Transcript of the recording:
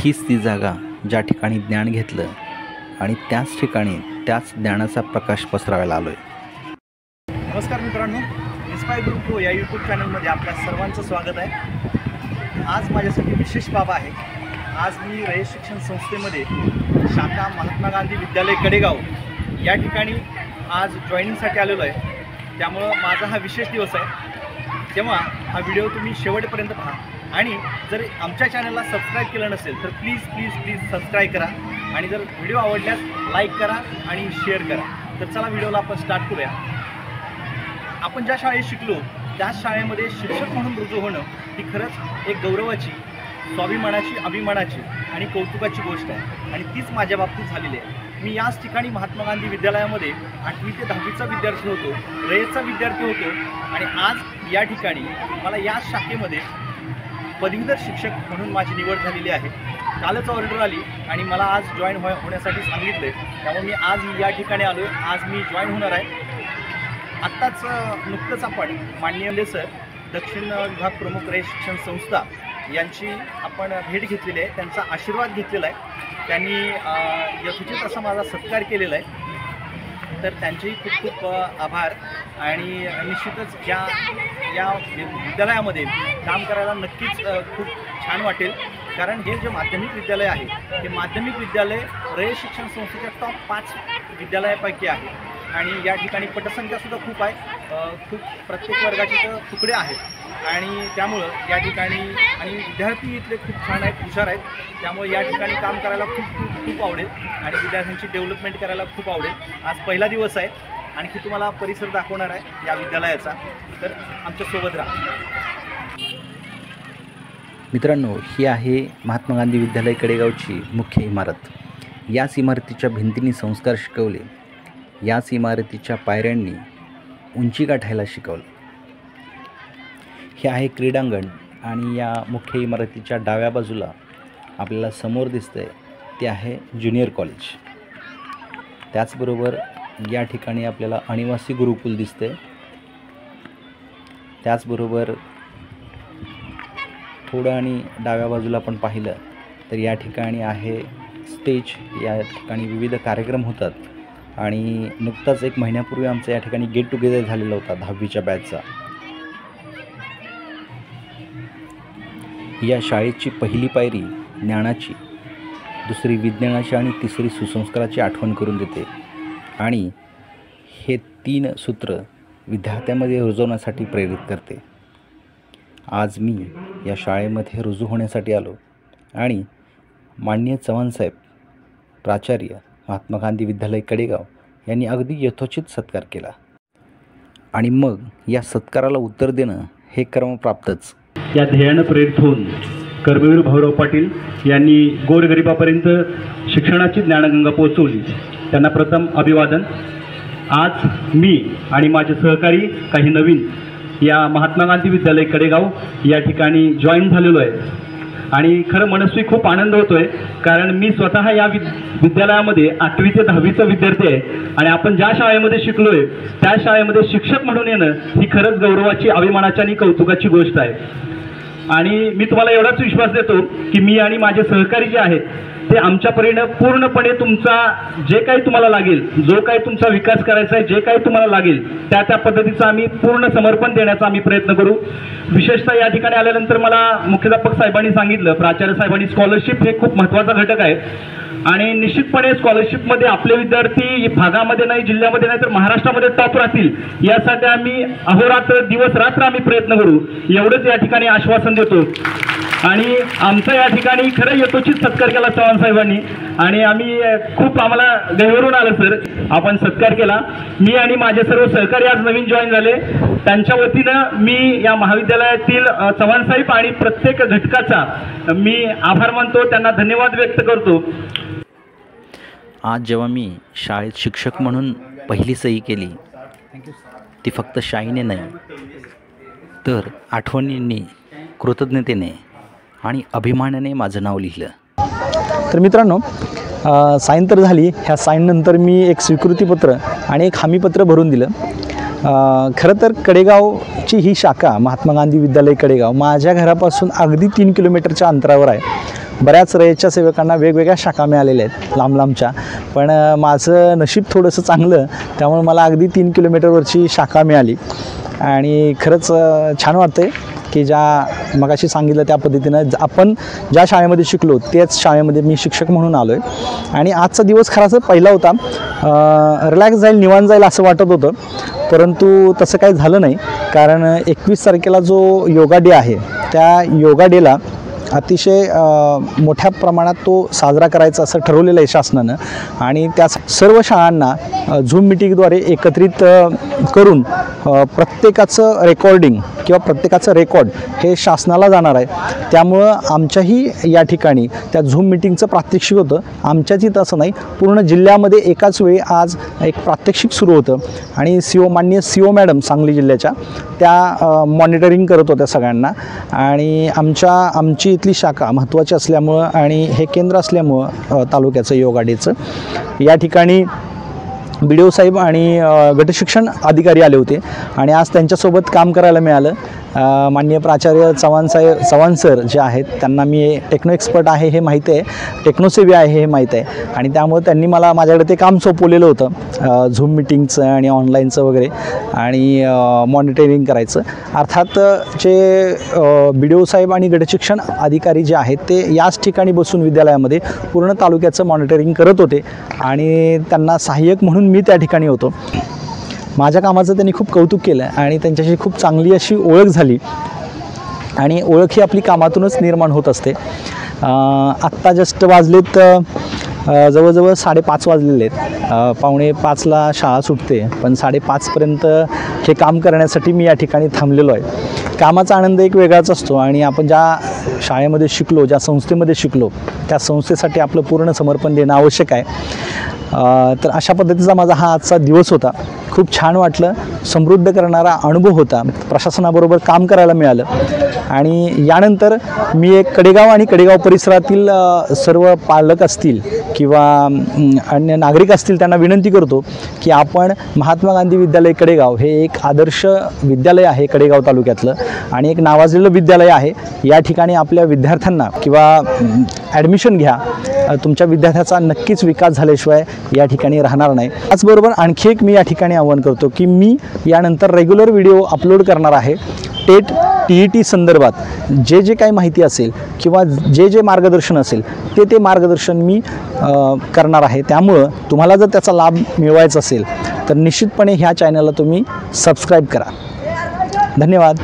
हीच ती जागा ज्या ठिकाणी ज्ञान घेतलं आणि त्याच ठिकाणी त्याच ज्ञानाचा प्रकाश पसरवायला आलो आहे। नमस्कार मित्रांनो, इन्स्पायर ग्रुप टू या यूट्यूब चॅनलमध्ये आपल्या सर्वांचं स्वागत आहे। आज माझ्यासाठी विशेष बाब आहे। आज मी रयत शिक्षण संस्थेमध्ये शाखा महात्मा गांधी विद्यालय कडेगाव या ठिकाणी आज जॉईनिंगसाठी आलेलो आहे। त्यामुळं माझा हा विशेष दिवस आहे। तेव्हा हा व्हिडिओ तुम्ही शेवटपर्यंत पहा आणि जर आमच्या चॅनलला सबस्क्राईब केलं नसेल तर प्लीज प्लीज प्लीज सबस्क्राईब करा आणि जर व्हिडिओ आवडल्यास लाईक करा आणि शेअर करा। तर चला व्हिडिओला आपण स्टार्ट करूया। आपण ज्या शाळेत शिकलो त्याच शाळेमध्ये शिक्षक म्हणून रुजू होणं ही खरंच एक गौरवाची, स्वाभिमानाची, अभिमानाची आणि कौतुकाची गोष्ट आहे आणि तीच माझ्या बाबतीत झालेली आहे। मी याच ठिकाणी महात्मा गांधी विद्यालयामध्ये 8वी ते 10वीचा विद्यार्थी होतो, रयतचा विद्यार्थी होतो आणि आज या ठिकाणी मला याच शाखेमध्ये पदवीधर शिक्षक म्हणून माझी निवड झालेली आहे। कालच ऑर्डर आली आणि मला आज जॉईन होण्यासाठी सांगितले, त्यामुळे मी आज या ठिकाणी आलो आहे। आज मी जॉईन होणार आहे। आत्ताच नुकतंच आपण माननीय सर दक्षिण विभाग प्रमुख रयत शिक्षण संस्था यांची आपण भेट घेतलेली आहे, त्यांचा आशीर्वाद घेतलेला आहे। त्यांनी यथोचित असा माझा सत्कार केलेला आहे, तर त्यांचेही खूप खूप आभार। आणि निश्चितच या विद्यालयामध्ये काम करायला नक्कीच खूप छान वाटेल, कारण हे जे माध्यमिक विद्यालय आहे हे माध्यमिक विद्यालय रयत शिक्षण संस्थेच्या टॉप 5 विद्यालयापैकी आहे आणि या ठिकाणी पटसंख्यासुद्धा खूप आहे। खूप प्रत्येक वर्गाचे तर तुकडे आहेत आणि त्यामुळं या ठिकाणी आणि विद्यार्थी इथले खूप छान आहेत, हुशार आहेत। त्यामुळे या ठिकाणी काम करायला खूप खूप खूप आवडेल आणि विद्यार्थ्यांची डेव्हलपमेंट करायला खूप आवडेल। आज पहिला दिवस आहे, आणखी तुम्हाला परिसर दाखवणार आहे या विद्यालयाचा, तर आमच्यासोबत राहा। मित्रांनो, ही आहे महात्मा गांधी विद्यालय कडेगावची मुख्य इमारत। याच इमारतीच्या भिंतींनी संस्कार शिकवले, याच इमारतीच्या पायऱ्यांनी उंची गाठायला शिकवलं। हे आहे क्रीडांगण आणि या मुख्य इमारतीच्या डाव्या बाजूला आपल्याला समोर दिसतंय ते आहे ज्युनियर कॉलेज। त्याचबरोबर या ठिकाणी आपल्याला अनिवासी गुरुकुल दिसते। त्याचबरोबर थोडं आणि डाव्या बाजूला आपण पाहिलं तर या ठिकाणी आहे स्टेज। या ठिकाणी विविध कार्यक्रम होतात आणि नुकताच 1 महिन्यापूर्वी आमचा या ठिकाणी गेट टुगेदर झालेला होता 10वीच्या बॅचचा। या शाळेची पहिली पायरी ज्ञानाची, दुसरी विज्ञानाची आणि तिसरी सुसंस्काराची आठवण करून देते आणि हे 3 सूत्र विद्यार्थ्यांमध्ये रुजवण्यासाठी प्रेरित करते। आज मी या शाळेमध्ये रुजू होण्यासाठी आलो आणि माननीय चव्हाणसाहेब प्राचार्य महात्मा गांधी विद्यालय कडेगाव यांनी अगदी यथोचित सत्कार केला आणि मग या सत्काराला उत्तर देणं हे कर्मप्राप्तच। या ध्येयानं प्रेरित होऊन कर्मवीर भाऊराव पाटील यांनी गोरगरिबापर्यंत शिक्षणाची ज्ञानगंगा पोहोचवली, त्यांना प्रथम अभिवादन। आज मी आणि माझे सहकारी काही नवीन या महात्मा गांधी विद्यालय कडेगाव या ठिकाणी जॉईन झालेलो आहे आणि खरं मनस्वी खूप आनंद होतो आहे, कारण मी स्वतः या विद्यालयामध्ये 8वी ते 10वीचा विद्यार्थी आहे आणि आपण ज्या शाळेमध्ये शिकलो आहे त्या शाळेमध्ये शिक्षक म्हणून येणं ही खरंच गौरवाची, अभिमानाची आणि कौतुकाची गोष्ट आहे। आणि मी तुम्हाला एवढाच विश्वास देतो की मी आणि माझे सहकारी जे आहेत ते आमच्या परीनं पूर्णपणे तुमचा जे काही तुम्हाला लागेल, जो काही तुमचा विकास करायचा आहे, जे काही तुम्हाला लागेल त्या पद्धतीचं आम्ही पूर्ण समर्पण देण्याचा आम्ही प्रयत्न करू। विशेषतः या ठिकाणी आल्यानंतर मला मुख्याध्यापक साहेबांनी सांगितलं, प्राचार्य साहेबांनी, स्कॉलरशिप हे खूप महत्त्वाचा घटक आहे आणि निश्चितपणे स्कॉलरशिपमध्ये आपले विद्यार्थी भागामध्ये नाही, जिल्ह्यामध्ये नाही तर महाराष्ट्रामध्ये टॉप राहतील यासाठी आम्ही अहोरात्र, दिवस रात्र आम्ही प्रयत्न करू, एवढंच या ठिकाणी आश्वासन देतो। आणि आमचा या ठिकाणी खरं यथोचित सत्कार केला चव्हाण साहेबांनी आणि आम्ही खूप, आम्हाला गहिवरून आलं सर, आपण सत्कार केला। मी आणि माझे सर्व सहकारी आज नवीन जॉईन झाले, त्यांच्या वतीनं मी या महाविद्यालयातील चव्हाण साहेब आणि प्रत्येक घटकाचा मी आभार मानतो, त्यांना धन्यवाद व्यक्त करतो। आज जेव्हा मी शाळेत शिक्षक म्हणून पहिली सही केली ती फक्त शाईने नाही तर आठवणींनी, कृतज्ञतेने आणि अभिमानाने माझं नाव लिहिलं। तर मित्रांनो, साईन तर झाली। ह्या साईननंतर मी एक स्वीकृतीपत्र आणि एक हमीपत्र भरून दिलं। खरं तर कडेगावची ही शाखा महात्मा गांधी विद्यालय कडेगाव माझ्या घरापासून अगदी 3 किलोमीटरच्या अंतरावर आहे। बऱ्याच रयतच्या सेवकांना वेगवेगळ्या शाखा मिळालेल्या आहेत लांब लांबच्या, पण माझं नशीब थोडंसं चांगलं, त्यामुळे मला अगदी 3 किलोमीटरवरची शाखा मिळाली आणि खरंच छान वाटतं आहे की ज्या मगाशी सांगितलं त्या पद्धतीनं आपण ज्या शाळेमध्ये शिकलो त्याच शाळेमध्ये मी शिक्षक म्हणून आलो आहे. आणि आजचा दिवस खराच पहिला होता, रिलॅक्स जाईल, निवांत जाईल असं वाटत होतं, परंतु तसं काही झालं नाही. कारण 21 तारखेला जो योगा डे आहे त्या योगा डेला अतिशय मोठ्या प्रमाणात तो साजरा करायचा असं ठरवलेलं आहे शासनानं. आणि त्या सर्व शाळांना झूम मिटिंगद्वारे एकत्रित करून प्रत्येकाचं रेकॉर्डिंग किंवा प्रत्येकाचं रेकॉर्ड हे शासनाला जाणार आहे. त्यामुळं आमच्याही या ठिकाणी त्या झूम मिटिंगचं प्रात्यक्षिक होतं. आमच्याच इथं असं नाही, पूर्ण जिल्ह्यामध्ये एकाच वेळी आज एक प्रात्यक्षिक सुरू होतं आणि माननीय CO मॅडम सांगली जिल्ह्याच्या त्या मॉनिटरिंग करत होत्या सगळ्यांना. आणि आमची इथली शाखा महत्त्वाची असल्यामुळं आणि हे केंद्र असल्यामुळं तालुक्याचं योगा डेचं या ठिकाणी BDO साहेब आणि गटशिक्षण अधिकारी आले होते आणि आज त्यांच्यासोबत काम करायला मिळालं. माननीय प्राचार्य चव्हाण सर जे आहेत त्यांना मी टेक्नो एक्सपर्ट आहे हे माहीत आहे, टेक्नोसेवी आहे हे माहीत आहे आणि त्यामुळे त्यांनी माझ्याकडे ते काम सोपवलेलं होतं, झूम मिटिंगचं आणि ऑनलाईनचं वगैरे आणि मॉनिटरिंग करायचं. अर्थात जे BDO साहेब आणि गटशिक्षण अधिकारी जे आहेत ते याच ठिकाणी बसून विद्यालयामध्ये पूर्ण तालुक्याचं मॉनिटरिंग करत होते आणि त्यांना सहाय्यक म्हणून मी त्या ठिकाणी होतो. माझ्या कामाचं त्यांनी खूप कौतुक केलं आणि त्यांच्याशी खूप चांगली अशी ओळख झाली आणि ओळख ही आपली कामातूनच निर्माण होत असते. आत्ता जस्ट वाजलेत जवळजवळ 5:30 वाजलेले आहेत. 4:45ला शाळा सुटते, पण 5:30पर्यंत हे काम करण्यासाठी मी या ठिकाणी थांबलेलो आहे. कामाचा आनंद एक वेगळाच असतो आणि आपण ज्या शाळेमध्ये शिकलो, ज्या संस्थेमध्ये शिकलो त्या संस्थेसाठी आपलं पूर्ण समर्पण देणं आवश्यक आहे. तर अशा पद्धतीचा माझा हा आजचा दिवस होता. खूप छान वाटलं, समृद्ध करणारा अनुभव होता, प्रशासनाबरोबर काम करायला मिळालं. आणि यानंतर मी एक कडेगाव आणि कडेगाव परिसरातील सर्व पालक असतील किंवा अन्य नागरिक असतील त्यांना विनंती करतो की आपण महात्मा गांधी विद्यालय कडेगाव हे एक आदर्श विद्यालय आहे कडेगाव तालुक्यातलं आणि एक नावाजलेलं विद्यालय आहे. या ठिकाणी आपल्या विद्यार्थ्यांना किंवा ॲडमिशन घ्या, तुमच्या विद्यार्थ्याचा नक्कीच विकास झाल्याशिवाय या ठिकाणी राहणार नाही. त्याचबरोबर आणखी एक मी या ठिकाणी आवाहन करतो की मी यानंतर रेग्युलर व्हिडिओ अपलोड करणार आहे. टेट TET संदर्भात जे काही माहिती असेल किंवा जे मार्गदर्शन असेल ते मार्गदर्शन मी करणार आहे. त्यामुळं तुम्हाला जर त्याचा लाभ मिळवायचा असेल तर निश्चितपणे ह्या चॅनलला तुम्ही सबस्क्राईब करा. धन्यवाद.